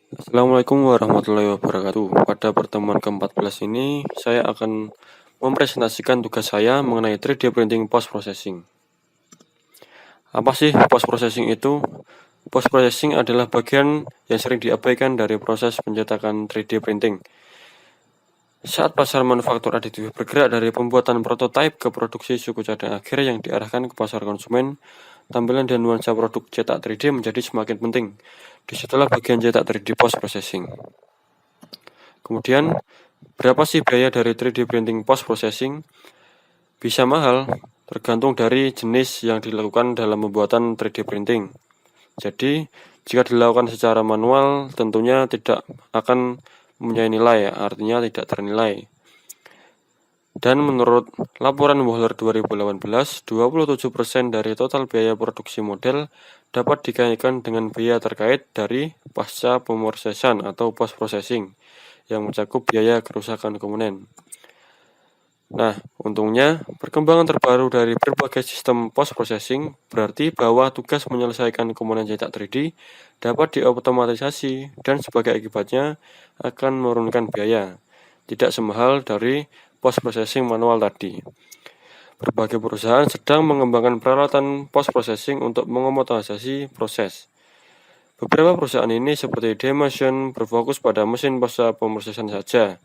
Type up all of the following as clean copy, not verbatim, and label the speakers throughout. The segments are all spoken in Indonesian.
Speaker 1: Assalamualaikum warahmatullahi wabarakatuh. Pada pertemuan ke-14 ini, saya akan mempresentasikan tugas saya mengenai 3D printing post processing. Apa sih post processing itu? Post processing adalah bagian yang sering diabaikan dari proses pencetakan 3D printing. Saat pasar manufaktur aditif bergerak dari pembuatan prototipe ke produksi suku cadang akhir yang diarahkan ke pasar konsumen, tampilan dan nuansa produk cetak 3D menjadi semakin penting. Disitulah bagian cetak 3D post processing. Kemudian, berapa sih biaya dari 3D printing post processing? Bisa mahal, tergantung dari jenis yang dilakukan dalam pembuatan 3D printing. Jadi, jika dilakukan secara manual, tentunya tidak akan mempunyai nilai, artinya tidak ternilai. Dan menurut laporan Wohler 2018, 27% dari total biaya produksi model dapat dikaitkan dengan biaya terkait dari pasca pemrosesan atau post processing yang mencakup biaya kerusakan komponen. Nah, untungnya, perkembangan terbaru dari berbagai sistem post-processing berarti bahwa tugas menyelesaikan komponen cetak 3D dapat diotomatisasi dan sebagai akibatnya akan menurunkan biaya, tidak semahal dari post-processing manual tadi. Berbagai perusahaan sedang mengembangkan peralatan post-processing untuk mengotomatisasi proses. Beberapa perusahaan ini seperti Demation berfokus pada mesin pasca pemrosesan saja.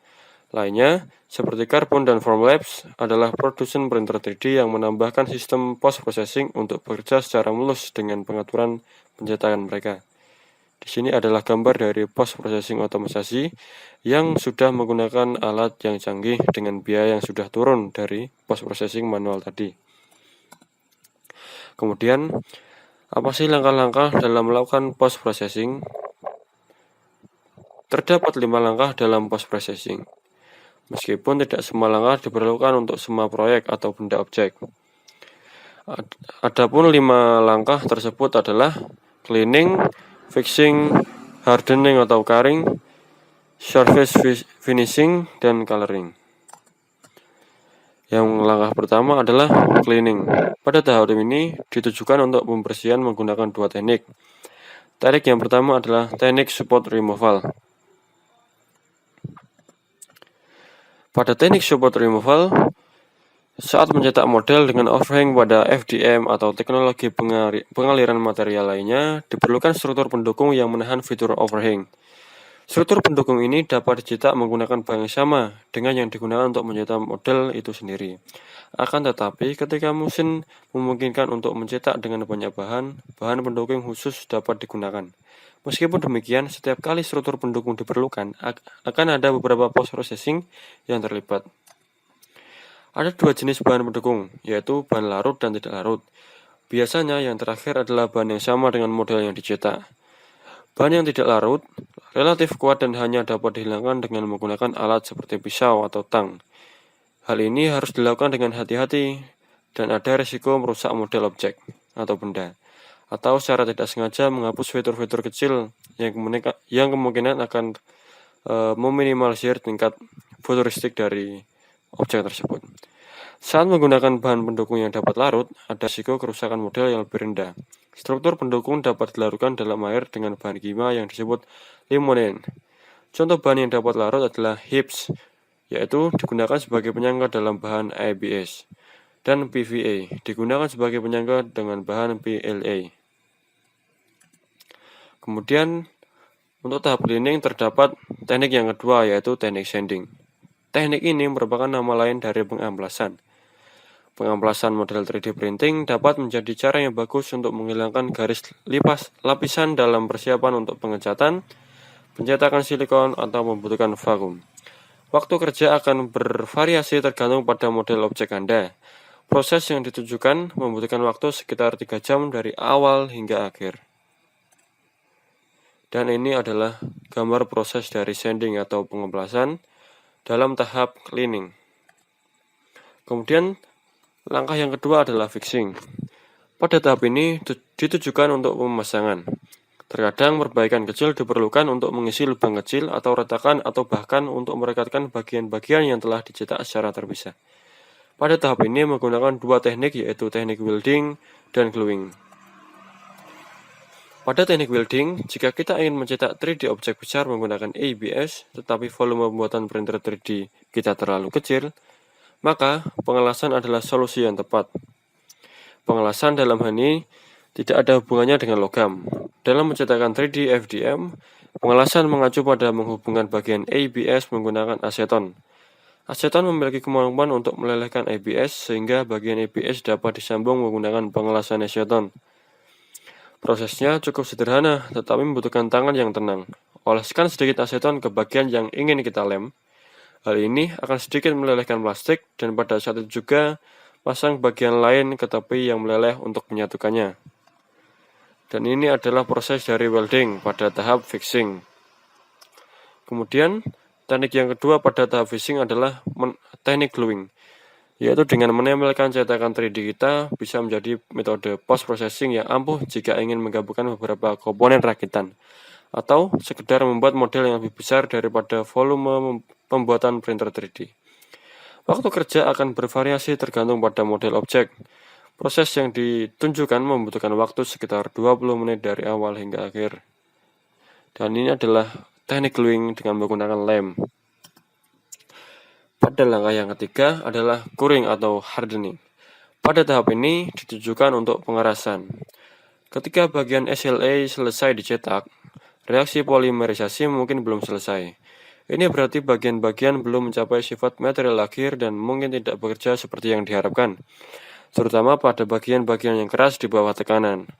Speaker 1: Lainnya, seperti Carbon dan Formlabs, adalah produsen printer 3D yang menambahkan sistem post-processing untuk bekerja secara mulus dengan pengaturan pencetakan mereka. Di sini adalah gambar dari post-processing otomatisasi yang sudah menggunakan alat yang canggih dengan biaya yang sudah turun dari post-processing manual tadi. Kemudian, apa sih langkah-langkah dalam melakukan post-processing? Terdapat 5 langkah dalam post-processing. Meskipun tidak semua langkah diperlukan untuk semua proyek atau benda objek. Adapun 5 langkah tersebut adalah cleaning, fixing, hardening atau curing, surface finishing, dan coloring. Yang langkah pertama adalah cleaning. Pada tahap ini ditujukan untuk pembersihan menggunakan 2 teknik. Teknik yang pertama adalah teknik support removal. Pada teknik support removal, saat mencetak model dengan overhang pada FDM atau teknologi pengaliran material lainnya, diperlukan struktur pendukung yang menahan fitur overhang. Struktur pendukung ini dapat dicetak menggunakan bahan yang sama dengan yang digunakan untuk mencetak model itu sendiri. Akan tetapi, ketika mesin memungkinkan untuk mencetak dengan banyak bahan pendukung khusus dapat digunakan. Meskipun demikian, setiap kali struktur pendukung diperlukan, akan ada beberapa post-processing yang terlibat. Ada 2 jenis bahan pendukung, yaitu bahan larut dan tidak larut. Biasanya yang terakhir adalah bahan yang sama dengan model yang dicetak. Bahan yang tidak larut relatif kuat dan hanya dapat dihilangkan dengan menggunakan alat seperti pisau atau tang. Hal ini harus dilakukan dengan hati-hati dan ada risiko merusak model objek atau benda, atau secara tidak sengaja menghapus fitur-fitur kecil yang kemungkinan akan meminimalisir tingkat futuristik dari objek tersebut. Saat menggunakan bahan pendukung yang dapat larut, ada risiko kerusakan model yang lebih rendah. Struktur pendukung dapat dilarutkan dalam air dengan bahan kimia yang disebut limonene. Contoh bahan yang dapat larut adalah HIPS, yaitu digunakan sebagai penyangga dalam bahan ABS, dan PVA, digunakan sebagai penyangga dengan bahan PLA. Kemudian, untuk tahap cleaning terdapat teknik yang kedua, yaitu teknik sanding. Teknik ini merupakan nama lain dari pengamplasan. Pengamplasan model 3D printing dapat menjadi cara yang bagus untuk menghilangkan garis lapisan dalam persiapan untuk pengecatan, pencetakan silikon, atau membutuhkan vakum. Waktu kerja akan bervariasi tergantung pada model objek Anda. Proses yang ditujukan membutuhkan waktu sekitar 3 jam dari awal hingga akhir. Dan ini adalah gambar proses dari sanding atau pengamplasan dalam tahap cleaning. Kemudian, langkah yang kedua adalah fixing. Pada tahap ini ditujukan untuk pemasangan. Terkadang perbaikan kecil diperlukan untuk mengisi lubang kecil atau retakan atau bahkan untuk merekatkan bagian-bagian yang telah dicetak secara terpisah. Pada tahap ini menggunakan 2 teknik, yaitu teknik welding dan gluing. Pada teknik welding, jika kita ingin mencetak 3D objek besar menggunakan ABS, tetapi volume pembuatan printer 3D kita terlalu kecil, maka pengelasan adalah solusi yang tepat. Pengelasan dalam hal ini tidak ada hubungannya dengan logam. Dalam mencetakkan 3D FDM, pengelasan mengacu pada menghubungkan bagian ABS menggunakan aseton. Aseton memiliki kemampuan untuk melelehkan ABS sehingga bagian ABS dapat disambung menggunakan pengelasan aseton. Prosesnya cukup sederhana, tetapi membutuhkan tangan yang tenang. Oleskan sedikit aseton ke bagian yang ingin kita lem. Hal ini akan sedikit melelehkan plastik dan pada saat itu juga pasang bagian lain ke tepi yang meleleh untuk menyatukannya. Dan ini adalah proses dari welding pada tahap fixing. Kemudian, teknik yang kedua pada tahap fixing adalah teknik gluing, yaitu dengan menempelkan cetakan 3D kita bisa menjadi metode post processing yang ampuh jika ingin menggabungkan beberapa komponen rakitan atau sekedar membuat model yang lebih besar daripada volume pembuatan printer 3D. Waktu kerja akan bervariasi tergantung pada model objek. Proses yang ditunjukkan membutuhkan waktu sekitar 20 menit dari awal hingga akhir. Dan ini adalah teknik gluing dengan menggunakan lem. Pada langkah yang ketiga adalah curing atau hardening. Pada tahap ini ditujukan untuk pengerasan. Ketika bagian SLA selesai dicetak, reaksi polimerisasi mungkin belum selesai. Ini berarti bagian-bagian belum mencapai sifat material akhir dan mungkin tidak bekerja seperti yang diharapkan, terutama pada bagian-bagian yang keras di bawah tekanan.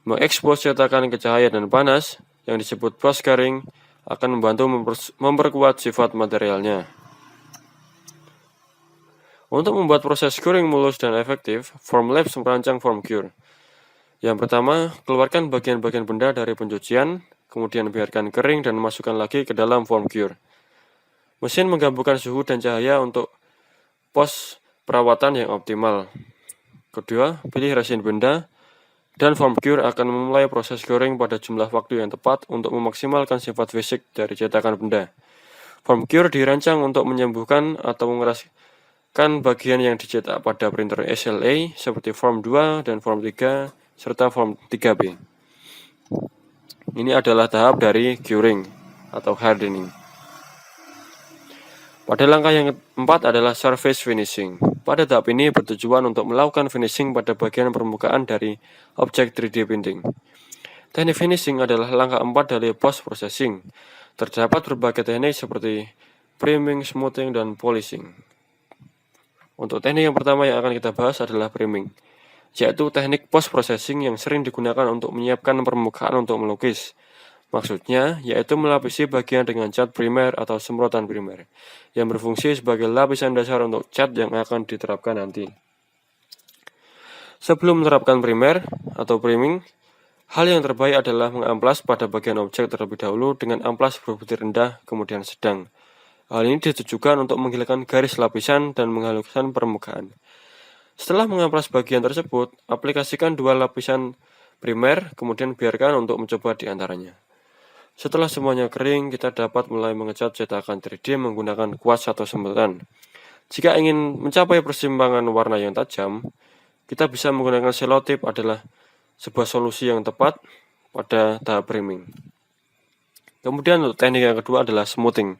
Speaker 1: Mengekspos cetakan ke cahaya dan panas, yang disebut post curing, akan membantu memperkuat sifat materialnya. Untuk membuat proses curing mulus dan efektif, Formlabs merancang form cure. Yang pertama, keluarkan bagian-bagian benda dari pencucian, kemudian biarkan kering dan masukkan lagi ke dalam form cure. Mesin menggabungkan suhu dan cahaya untuk pos perawatan yang optimal. Kedua, pilih resin benda, dan form cure akan memulai proses curing pada jumlah waktu yang tepat untuk memaksimalkan sifat fisik dari cetakan benda. Form cure dirancang untuk menyembuhkan atau mengeraskan bagian yang dicetak pada printer SLA seperti form 2 dan form 3 serta form 3B. Ini adalah tahap dari curing atau hardening. Pada langkah yang keempat adalah surface finishing. Pada tahap ini bertujuan untuk melakukan finishing pada bagian permukaan dari objek 3D printing. Teknik finishing adalah langkah 4 dari post processing. Terdapat berbagai teknik seperti priming, smoothing, dan polishing. Untuk teknik yang pertama yang akan kita bahas adalah priming, yaitu teknik post processing yang sering digunakan untuk menyiapkan permukaan untuk melukis. Maksudnya, yaitu melapisi bagian dengan cat primer atau semprotan primer, yang berfungsi sebagai lapisan dasar untuk cat yang akan diterapkan nanti. Sebelum menerapkan primer atau priming, hal yang terbaik adalah mengamplas pada bagian objek terlebih dahulu dengan amplas berbutir rendah kemudian sedang. Hal ini ditujukan untuk menghilangkan garis lapisan dan menghaluskan permukaan. Setelah mengamplas bagian tersebut, aplikasikan 2 lapisan primer, kemudian biarkan untuk mencoba di antaranya. Setelah semuanya kering, kita dapat mulai mengecat cetakan 3D menggunakan kuas atau semprotan. Jika ingin mencapai persimpangan warna yang tajam, kita bisa menggunakan selotip adalah sebuah solusi yang tepat pada tahap priming. Kemudian untuk teknik yang kedua adalah smoothing.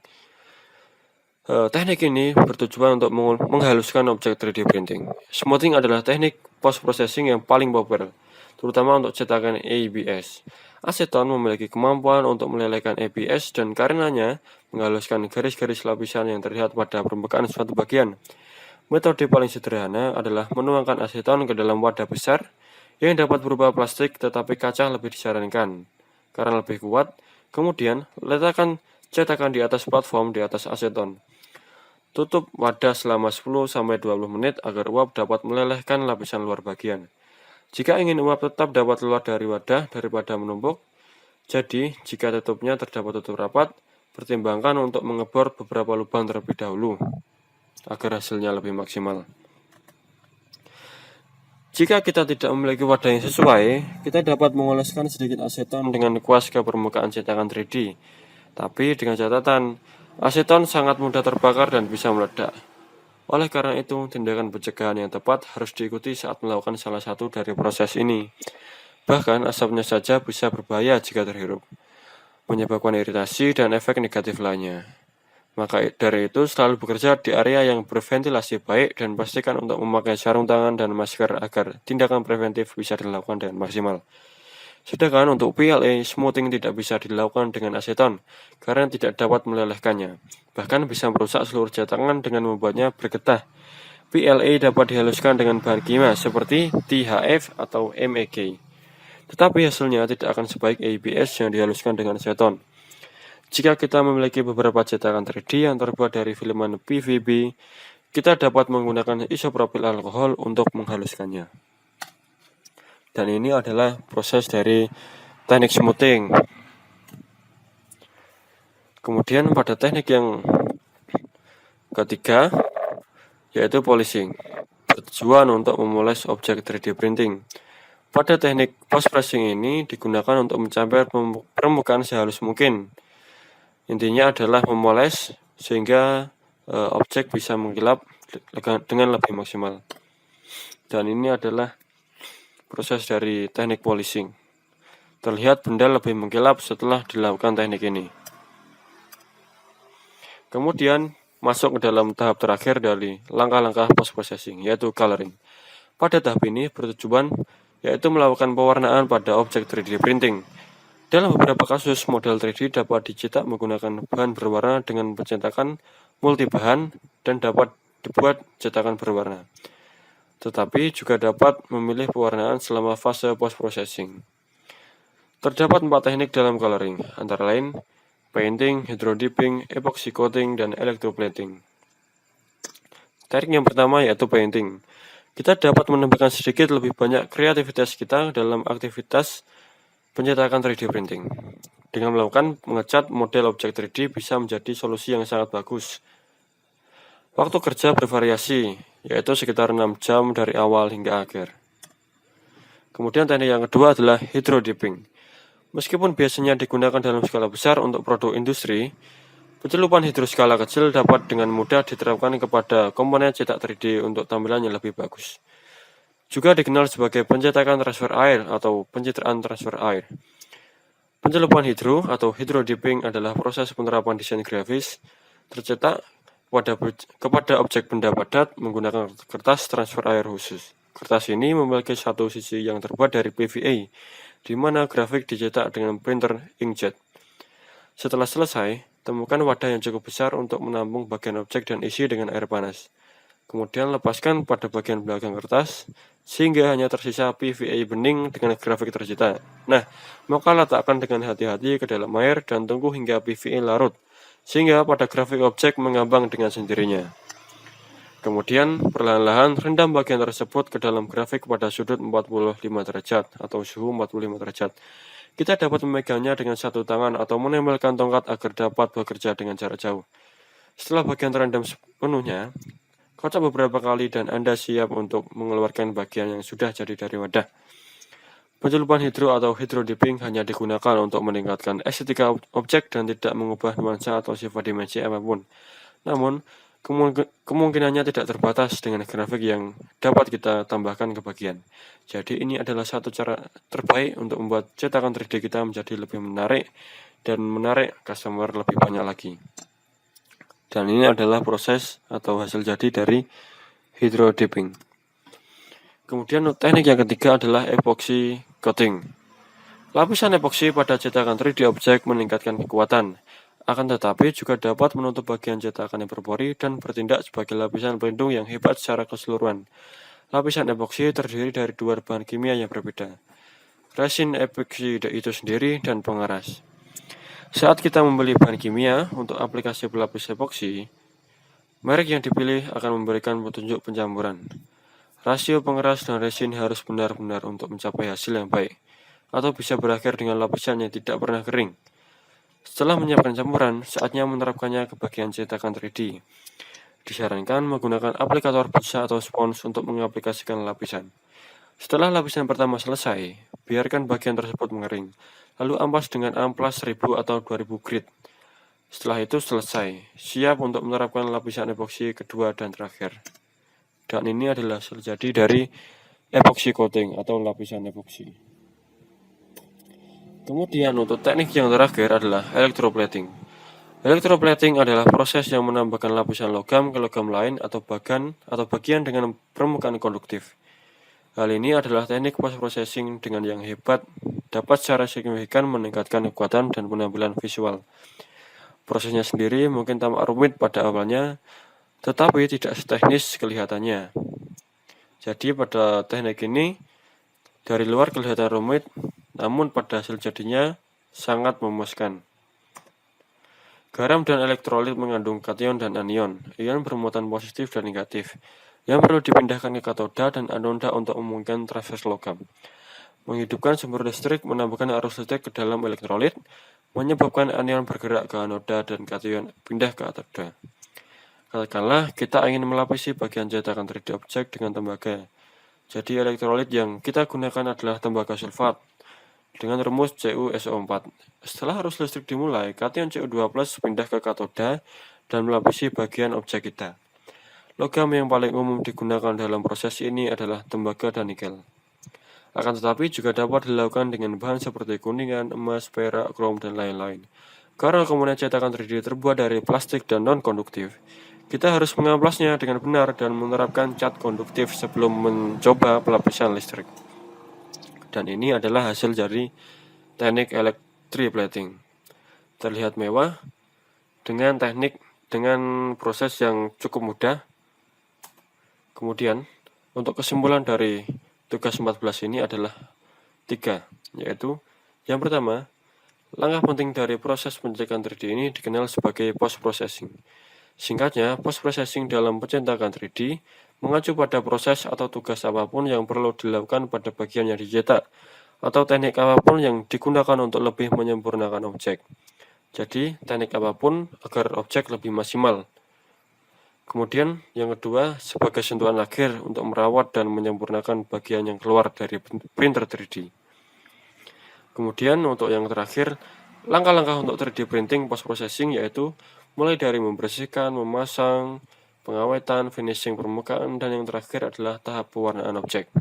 Speaker 1: Teknik ini bertujuan untuk menghaluskan objek 3D printing. Smoothing adalah teknik post processing yang paling populer, terutama untuk cetakan ABS. Aseton memiliki kemampuan untuk melelehkan ABS dan karenanya menghaluskan garis-garis lapisan yang terlihat pada permukaan suatu bagian. Metode paling sederhana adalah menuangkan aseton ke dalam wadah besar yang dapat berupa plastik tetapi kaca lebih disarankan karena lebih kuat. Kemudian, letakkan cetakan di atas platform di atas aseton. Tutup wadah selama 10-20 menit agar uap dapat melelehkan lapisan luar bagian. Jika ingin uap tetap dapat keluar dari wadah daripada menumpuk, jadi jika tutupnya terdapat tutup rapat, pertimbangkan untuk mengebor beberapa lubang terlebih dahulu agar hasilnya lebih maksimal. Jika kita tidak memiliki wadah yang sesuai, kita dapat mengoleskan sedikit aseton dengan kuas ke permukaan cetakan 3D. Tapi dengan catatan, aseton sangat mudah terbakar dan bisa meledak. Oleh karena itu, tindakan pencegahan yang tepat harus diikuti saat melakukan salah satu dari proses ini. Bahkan asapnya saja bisa berbahaya jika terhirup, menyebabkan iritasi dan efek negatif lainnya. Maka dari itu selalu bekerja di area yang berventilasi baik dan pastikan untuk memakai sarung tangan dan masker agar tindakan preventif bisa dilakukan dengan maksimal. Sedangkan untuk PLA, smoothing tidak bisa dilakukan dengan aseton karena tidak dapat melelehkannya. Bahkan bisa merusak seluruh cetakan dengan membuatnya bergetah. PLA dapat dihaluskan dengan bahan kimia seperti THF atau MEG. Tetapi hasilnya tidak akan sebaik ABS yang dihaluskan dengan aseton. Jika kita memiliki beberapa cetakan 3D yang terbuat dari filament PVB, kita dapat menggunakan isopropil alkohol untuk menghaluskannya. Dan ini adalah proses dari teknik smoothing. Kemudian pada teknik yang ketiga, yaitu polishing, bertujuan untuk memoles objek 3D printing. Pada teknik post-pressing ini digunakan untuk mencapai permukaan sehalus mungkin. Intinya adalah memoles sehingga objek bisa mengkilap dengan lebih maksimal. Dan ini adalah proses dari teknik polishing. Terlihat benda lebih mengkilap setelah dilakukan teknik ini. Kemudian masuk ke dalam tahap terakhir dari langkah-langkah post-processing, yaitu coloring. Pada tahap ini bertujuan yaitu melakukan pewarnaan pada objek 3D printing. Dalam beberapa kasus, model 3D dapat dicetak menggunakan bahan berwarna dengan pencetakan multibahan dan dapat dibuat cetakan berwarna. Tetapi juga dapat memilih pewarnaan selama fase post-processing. Terdapat 4 teknik dalam coloring, antara lain painting, hydrodipping, epoxy coating, dan electroplating. Teknik yang pertama yaitu painting. Kita dapat menambahkan sedikit lebih banyak kreativitas kita dalam aktivitas pencetakan 3D printing. Dengan melakukan mengecat model objek 3D bisa menjadi solusi yang sangat bagus. Waktu kerja bervariasi, yaitu sekitar 6 jam dari awal hingga akhir. Kemudian teknik yang kedua adalah hydrodipping. Meskipun biasanya digunakan dalam skala besar untuk produk industri, pencelupan hidroskala kecil dapat dengan mudah diterapkan kepada komponen cetak 3D untuk tampilan yang lebih bagus. Juga dikenal sebagai pencetakan transfer air atau pencitraan transfer air. Pencelupan hidro atau hydrodipping adalah proses penerapan desain grafis tercetak kepada objek benda padat menggunakan kertas transfer air khusus. Kertas ini memiliki satu sisi yang terbuat dari PVA, di mana grafik dicetak dengan printer inkjet. Setelah selesai, temukan wadah yang cukup besar untuk menampung bagian objek dan isi dengan air panas. Kemudian lepaskan pada bagian belakang kertas, sehingga hanya tersisa PVA bening dengan grafik tercetak. Nah, maka letakkan dengan hati-hati ke dalam air dan tunggu hingga PVA larut, sehingga pada grafik objek mengambang dengan sendirinya. Kemudian, perlahan-lahan rendam bagian tersebut ke dalam grafik pada sudut 45 derajat atau suhu 45 derajat. Kita dapat memegangnya dengan satu tangan atau menempelkan tongkat agar dapat bekerja dengan jarak jauh. Setelah bagian terendam sepenuhnya, kocok beberapa kali dan Anda siap untuk mengeluarkan bagian yang sudah jadi dari wadah. Pencelupan hidro atau hydrodipping hanya digunakan untuk meningkatkan estetika objek dan tidak mengubah nuansa atau sifat dimensi apapun. Namun, kemungkinannya tidak terbatas dengan grafik yang dapat kita tambahkan ke bagian. Jadi ini adalah satu cara terbaik untuk membuat cetakan 3D kita menjadi lebih menarik dan menarik customer lebih banyak lagi. Dan ini adalah proses atau hasil jadi dari hydrodipping. Kemudian teknik yang ketiga adalah epoxy coating. Lapisan epoxy pada cetakan 3D objek meningkatkan kekuatan, akan tetapi juga dapat menutup bagian cetakan yang berpori dan bertindak sebagai lapisan pelindung yang hebat secara keseluruhan. Lapisan epoxy terdiri dari dua bahan kimia yang berbeda, resin epoxy itu sendiri dan pengeras. Saat kita membeli bahan kimia untuk aplikasi pelapis epoksi, merek yang dipilih akan memberikan petunjuk pencampuran. Rasio pengeras dan resin harus benar-benar untuk mencapai hasil yang baik, atau bisa berakhir dengan lapisan yang tidak pernah kering. Setelah menyiapkan campuran, saatnya menerapkannya ke bagian cetakan 3D. Disarankan menggunakan aplikator busa atau spons untuk mengaplikasikan lapisan. Setelah lapisan pertama selesai, biarkan bagian tersebut mengering. Lalu ampas dengan amplas 1000 atau 2000 grit. Setelah itu selesai, siap untuk menerapkan lapisan epoksi kedua dan terakhir. Dan ini adalah hasil jadi dari epoxy coating atau lapisan epoksi. Kemudian untuk teknik yang terakhir adalah electroplating. Electroplating adalah proses yang menambahkan lapisan logam ke logam lain atau bagian dengan permukaan konduktif. Hal ini adalah teknik post-processing dengan yang hebat, dapat secara signifikan meningkatkan kekuatan dan penampilan visual. Prosesnya sendiri mungkin tampak rumit pada awalnya, tetapi tidak seteknis kelihatannya. Jadi pada teknik ini, dari luar kelihatan rumit, namun pada hasil jadinya sangat memuaskan. Garam dan elektrolit mengandung kation dan anion, ion bermuatan positif dan negatif, yang perlu dipindahkan ke katoda dan anoda untuk memungkinkan transfer logam. Menghidupkan sumber listrik menambahkan arus listrik ke dalam elektrolit, menyebabkan anion bergerak ke anoda dan kation pindah ke katoda. Katakanlah kita ingin melapisi bagian cetakan 3D objek dengan tembaga. Jadi elektrolit yang kita gunakan adalah tembaga sulfat dengan rumus CuSO4. Setelah arus listrik dimulai, kation Cu2+ pindah ke katoda dan melapisi bagian objek kita. Logam yang paling umum digunakan dalam proses ini adalah tembaga dan nikel. Akan tetapi juga dapat dilakukan dengan bahan seperti kuningan, emas, perak, krom, dan lain-lain. Karena komponen cetakan 3D terbuat dari plastik dan non-konduktif, kita harus mengamplasnya dengan benar dan menerapkan cat konduktif sebelum mencoba pelapisan listrik. Dan ini adalah hasil dari teknik electroplating. Terlihat mewah dengan proses yang cukup mudah. Kemudian, untuk kesimpulan dari tugas 14 ini adalah 3, yaitu yang pertama, langkah penting dari proses pencetakan 3D ini dikenal sebagai post-processing. Singkatnya, post-processing dalam pencetakan 3D mengacu pada proses atau tugas apapun yang perlu dilakukan pada bagian yang dicetak, atau teknik apapun yang digunakan untuk lebih menyempurnakan objek. Jadi, teknik apapun agar objek lebih maksimal. Kemudian, yang kedua, sebagai sentuhan akhir untuk merawat dan menyempurnakan bagian yang keluar dari printer 3D. Kemudian, untuk yang terakhir, langkah-langkah untuk 3D printing post-processing yaitu mulai dari membersihkan, memasang, pengawetan, finishing permukaan, dan yang terakhir adalah tahap pewarnaan objek.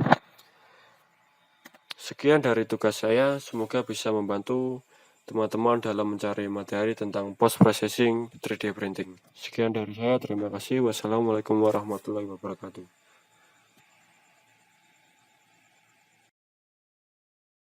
Speaker 1: Sekian dari tugas saya, semoga bisa membantu teman-teman dalam mencari materi tentang post-processing 3D printing. Sekian dari saya, terima kasih. Wassalamualaikum warahmatullahi wabarakatuh.